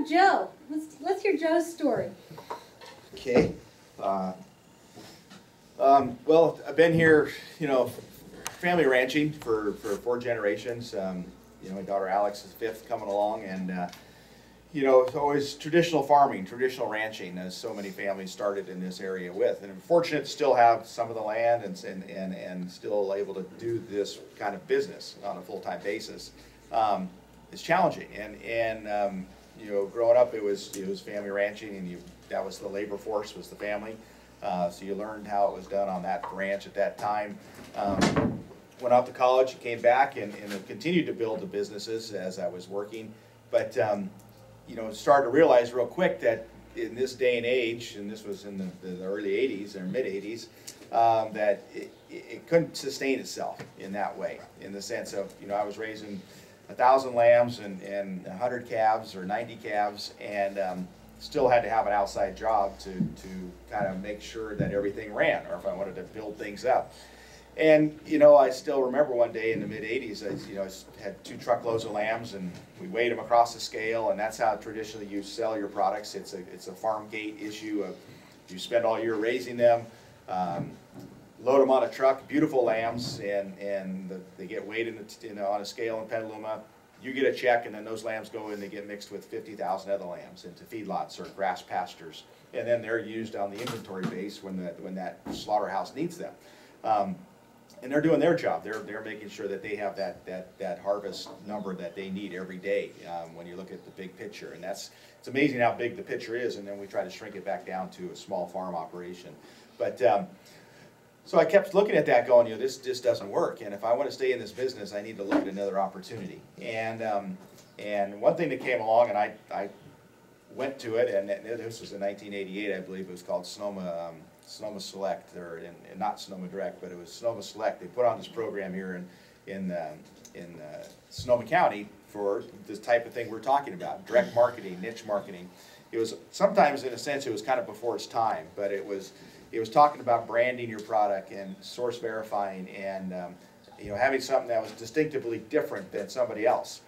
have Joe. Let's hear Joe's story. Okay. Well, I've been here, family ranching for 4 generations. My daughter Alex is 5th coming along, and it's always traditional farming, traditional ranching, as so many families started in this area with. And I'm fortunate to still have some of the land and still able to do this kind of business on a full-time basis. It's challenging, and growing up, it was family ranching, and that was the labor force, was the family. So you learned how it was done on that ranch at that time. Went off to college, came back, and continued to build the businesses as I was working. But started to realize real quick that in this day and age, and this was in the early 80s or mid 80s, that it couldn't sustain itself in that way. In the sense of, I was raising 1,000 lambs and 100 calves or 90 calves, and still had to have an outside job to kind of make sure that everything ran, or if I wanted to build things up. And I still remember one day in the mid 80s, I had 2 truckloads of lambs, and we weighed them across the scale, and that's how traditionally you sell your products. It's a farm gate issue of you spend all year raising them, load them on a truck, beautiful lambs, and they get weighed on a scale in Petaluma. You get a check, and then those lambs go and they get mixed with 50,000 other lambs into feedlots or grass pastures, and then they're used on the inventory base when that slaughterhouse needs them. And they're doing their job. They're making sure that they have that harvest number that they need every day when you look at the big picture. And it's amazing how big the picture is, and then we try to shrink it back down to a small farm operation. But so I kept looking at that going, this just doesn't work. And if I want to stay in this business, I need to look at another opportunity. And one thing that came along, and I went to it, and this was in 1988, I believe. It was called Sonoma Select, or not Sonoma Direct, but it was Sonoma Select. They put on this program here in Sonoma County for this type of thing we're talking about, direct marketing, niche marketing. It was sometimes, in a sense, it was kind of before its time, but it was talking about branding your product and source verifying, and having something that was distinctively different than somebody else.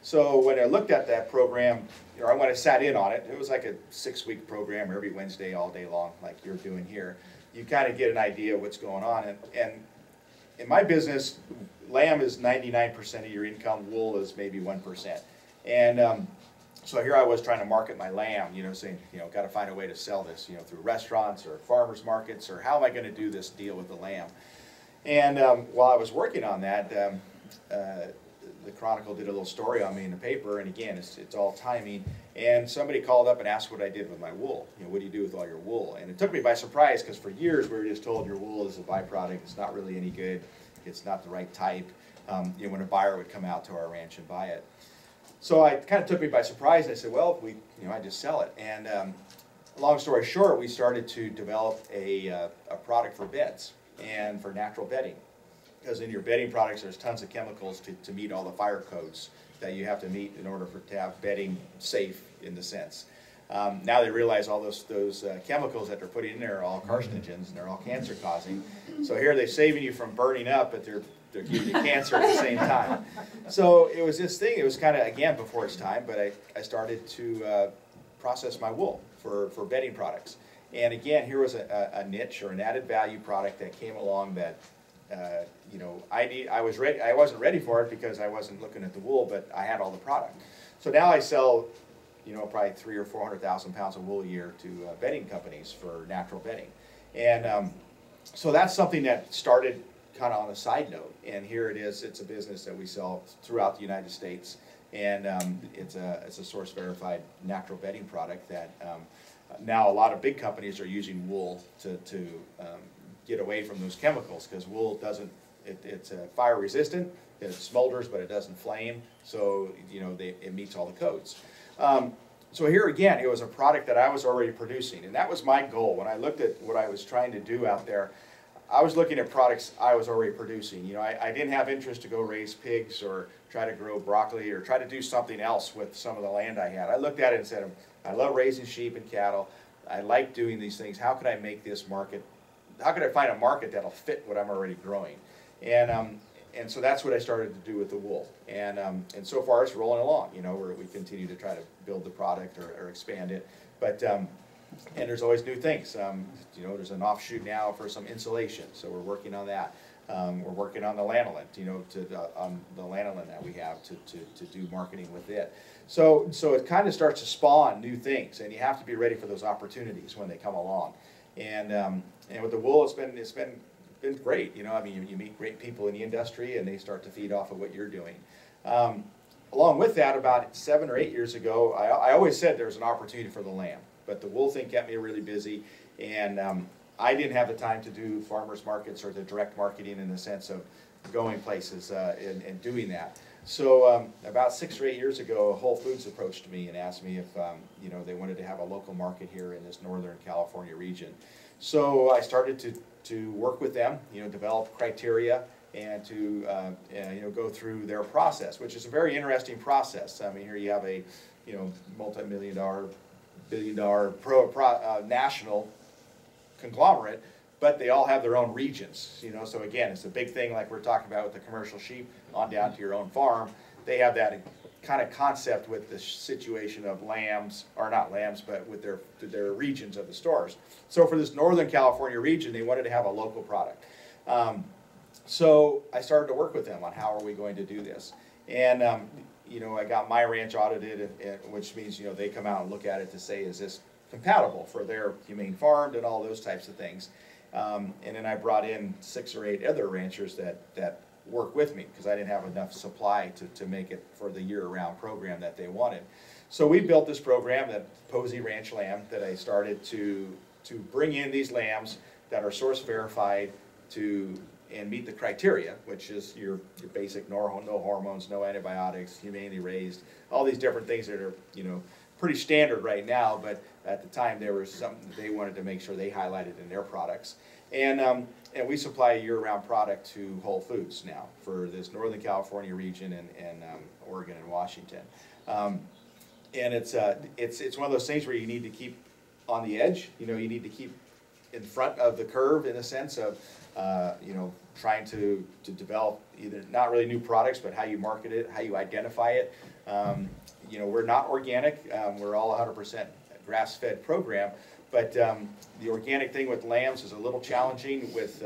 So when I looked at that program, or when I sat in on it, it was like a 6-week program every Wednesday all day long, like you're doing here. You kind of get an idea of what's going on. And in my business, lamb is 99% of your income, wool is maybe 1%. And so here I was trying to market my lamb, saying, got to find a way to sell this, through restaurants or farmers markets, or how am I going to do this deal with the lamb? And while I was working on that, the Chronicle did a little story on me in the paper, and again, it's all timing. And somebody called up and asked what I did with my wool. What do you do with all your wool? And it took me by surprise, because for years we were just told your wool is a byproduct. It's not really any good. It's not the right type. When a buyer would come out to our ranch and buy it. So it kind of took me by surprise. And I said, well, I just sell it. And long story short, we started to develop a product for beds and for natural bedding. Because in your bedding products, there's tons of chemicals to meet all the fire codes that you have to meet in order to have bedding safe, in the sense. Now they realize all those chemicals that they're putting in there are all carcinogens, and they're all cancer causing. So here they're saving you from burning up, but they're giving you cancer at the same time. So it was this thing. It was kind of, again, before its time, but I started to process my wool for bedding products. And again, here was a niche or an added value product that came along that I wasn't ready for it because I wasn't looking at the wool, but I had all the product. So now I sell, probably 300,000 or 400,000 pounds of wool a year to bedding companies for natural bedding. And so that's something that started kind of on a side note. And here it is. It's a business that we sell throughout the United States. And it's a source verified natural bedding product that now a lot of big companies are using wool to get away from those chemicals, because wool doesn't, it's fire resistant, it smolders, but it doesn't flame, so it meets all the codes. So here again, it was a product that I was already producing, and that was my goal. When I looked at what I was trying to do out there, I was looking at products I was already producing. I didn't have interest to go raise pigs or try to grow broccoli or try to do something else with some of the land I had. I looked at it and said, I love raising sheep and cattle. I like doing these things. How could I make this market? How could I find a market that'll fit what I'm already growing? And and so that's what I started to do with the wool, and so far it's rolling along. You know, we continue to try to build the product or expand it, but and there's always new things. You know, there's an offshoot now for some insulation, so we're working on that. We're working on the lanolin, you know, on the lanolin that we have to do marketing with it. So it kind of starts to spawn new things, and you have to be ready for those opportunities when they come along. And with the wool, it's been great. You know, I mean, you meet great people in the industry, and they start to feed off of what you're doing. Along with that, about 7 or 8 years ago, I always said there was an opportunity for the lamb, but the wool thing kept me really busy, and I didn't have the time to do farmers markets or the direct marketing in the sense of going places and doing that. So about 6 or 8 years ago, Whole Foods approached me and asked me if you know, they wanted to have a local market here in this Northern California region. So I started to work with them, you know, develop criteria and to you know, go through their process, which is a very interesting process. I mean, here you have a, you know, multi-million-dollar, billion-dollar national conglomerate, but they all have their own regions, you know. So again, it's a big thing like we're talking about with the commercial sheep on down to your own farm. They have that kind of concept with the situation of lambs, or not lambs, but with their regions of the stores. So for this Northern California region, they wanted to have a local product. So I started to work with them on how are we going to do this. And you know, I got my ranch audited, which means, you know, they come out and look at it to say, is this compatible for their humane farmed and all those types of things. And then I brought in 6 or 8 other ranchers that work with me because I didn't have enough supply to make it for the year-round program that they wanted. So we built this program, that PozziRanch lamb, that I started to bring in these lambs that are source verified and meet the criteria, which is your basic no hormones, no antibiotics, humanely raised, all these different things that are, you know, pretty standard right now, but at the time there was something they wanted to make sure they highlighted in their products. And we supply a year-round product to Whole Foods now for this Northern California region and Oregon and Washington. And it's one of those things where you need to keep on the edge. You know, you need to keep in front of the curve in a sense of you know, trying to develop either not really new products, but how you market it, how you identify it. You know, we're not organic. We're all 100% grass-fed program, but the organic thing with lambs is a little challenging with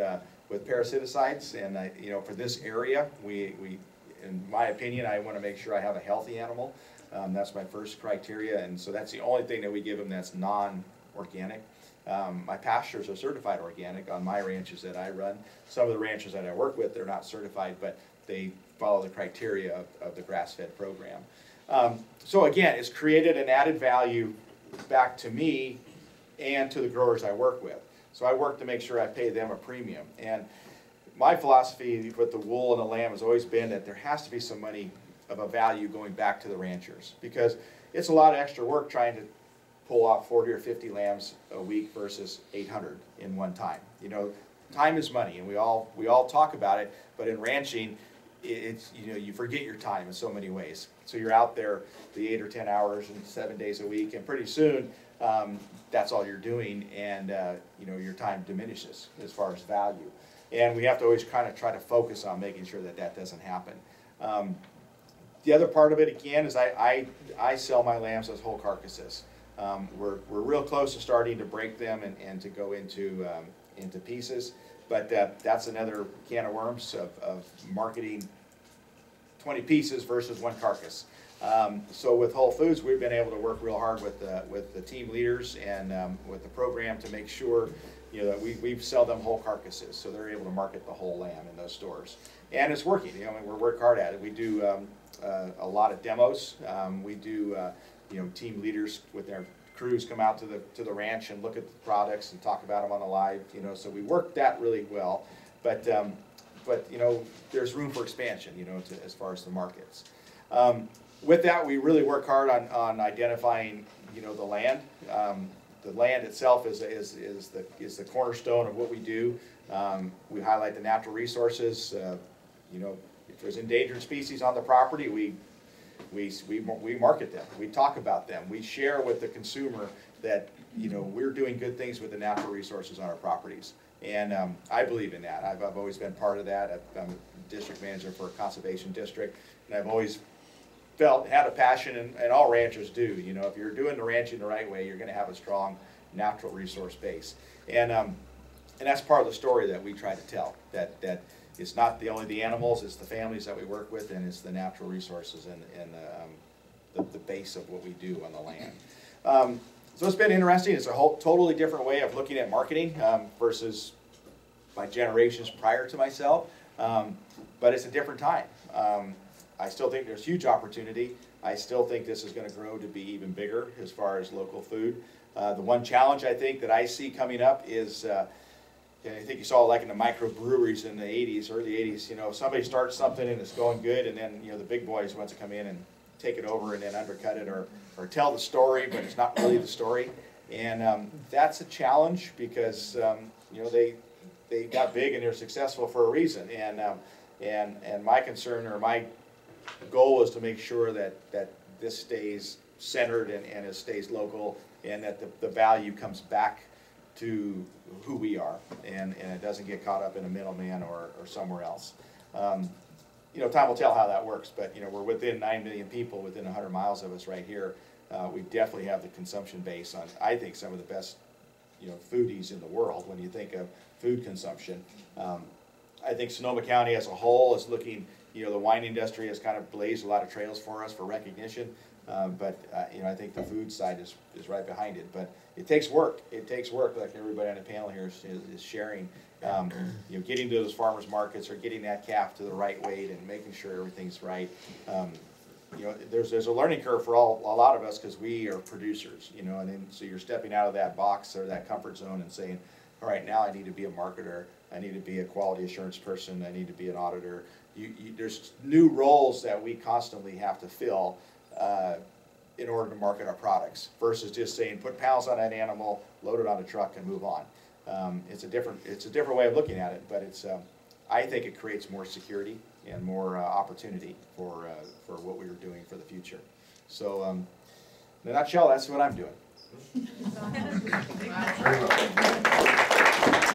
parasiticides. And you know, for this area, we, in my opinion, I want to make sure I have a healthy animal. That's my first criteria, and so that's the only thing that we give them that's non-organic. My pastures are certified organic on my ranches that I run. Some of the ranchers that I work with, they're not certified, but they follow the criteria of the grass-fed program. So again, it's created an added value back to me and to the growers I work with. So I work to make sure I pay them a premium. And my philosophy with the wool and the lamb has always been that there has to be some money of a value going back to the ranchers, because it's a lot of extra work trying to pull off 40 or 50 lambs a week versus 800 in one time. You know, time is money, and we all talk about it, but in ranching, it's, you know, you forget your time in so many ways. So you're out there the 8 or 10 hours and 7 days a week, and pretty soon that's all you're doing, and you know, your time diminishes as far as value. And we have to always kind of try to focus on making sure that that doesn't happen. The other part of it again is I sell my lambs as whole carcasses. We're real close to starting to break them and to go into pieces, but that's another can of worms of marketing 20 pieces versus one carcass. So with Whole Foods, we've been able to work real hard with the team leaders and with the program to make sure, you know, that we sell them whole carcasses, so they're able to market the whole lamb in those stores, and it's working. You know, I mean, we work hard at it. We do a lot of demos. We do you know, team leaders with their crews come out to the ranch and look at the products and talk about them on the live. You know, so we work that really well, but you know, there's room for expansion. You know, as far as the markets. With that, we really work hard on identifying, you know, the land. The land itself is the cornerstone of what we do. We highlight the natural resources. You know, if there's endangered species on the property, we market them. We talk about them. We share with the consumer that, you know, we're doing good things with the natural resources on our properties. And I believe in that. I've always been part of that. I'm district manager for a conservation district, and I've always had a passion, and all ranchers do. You know, if you're doing the ranching the right way, you're going to have a strong natural resource base, and that's part of the story that we try to tell. That it's not only the animals, it's the families that we work with, and it's the natural resources and the base of what we do on the land. So it's been interesting. It's a whole totally different way of looking at marketing versus my generations prior to myself, but it's a different time. I still think there's huge opportunity. I still think this is going to grow to be even bigger as far as local food. The one challenge I think that I see coming up is, I think you saw like in the microbreweries in the 80s, early 80s, you know, somebody starts something and it's going good, and then, you know, the big boys want to come in and take it over and then undercut it or tell the story, but it's not really the story. And that's a challenge because, you know, they got big and they're successful for a reason. And my concern, or my goal, is to make sure that this stays centered and it stays local, and that the value comes back to who we are, and it doesn't get caught up in a middleman or somewhere else. You know, time will tell how that works, but, you know, we're within 9 million people within 100 miles of us right here. We definitely have the consumption base on, I think, some of the best, you know, foodies in the world when you think of food consumption. I think Sonoma County as a whole is looking, you know, the wine industry has kind of blazed a lot of trails for us for recognition, but you know, I think the food side is right behind it. But it takes work. It takes work, like everybody on the panel here is sharing. You know, getting to those farmers markets, or getting that calf to the right weight and making sure everything's right. You know, there's a learning curve for a lot of us, because we are producers. You know, and then so you're stepping out of that box or that comfort zone and saying, all right, now I need to be a marketer. I need to be a quality assurance person. I need to be an auditor. There's new roles that we constantly have to fill in order to market our products, versus just saying put pounds on that animal, load it on a truck, and move on. It's a different way of looking at it, but I think it creates more security and more opportunity for what we were doing for the future. So in a nutshell, that's what I'm doing.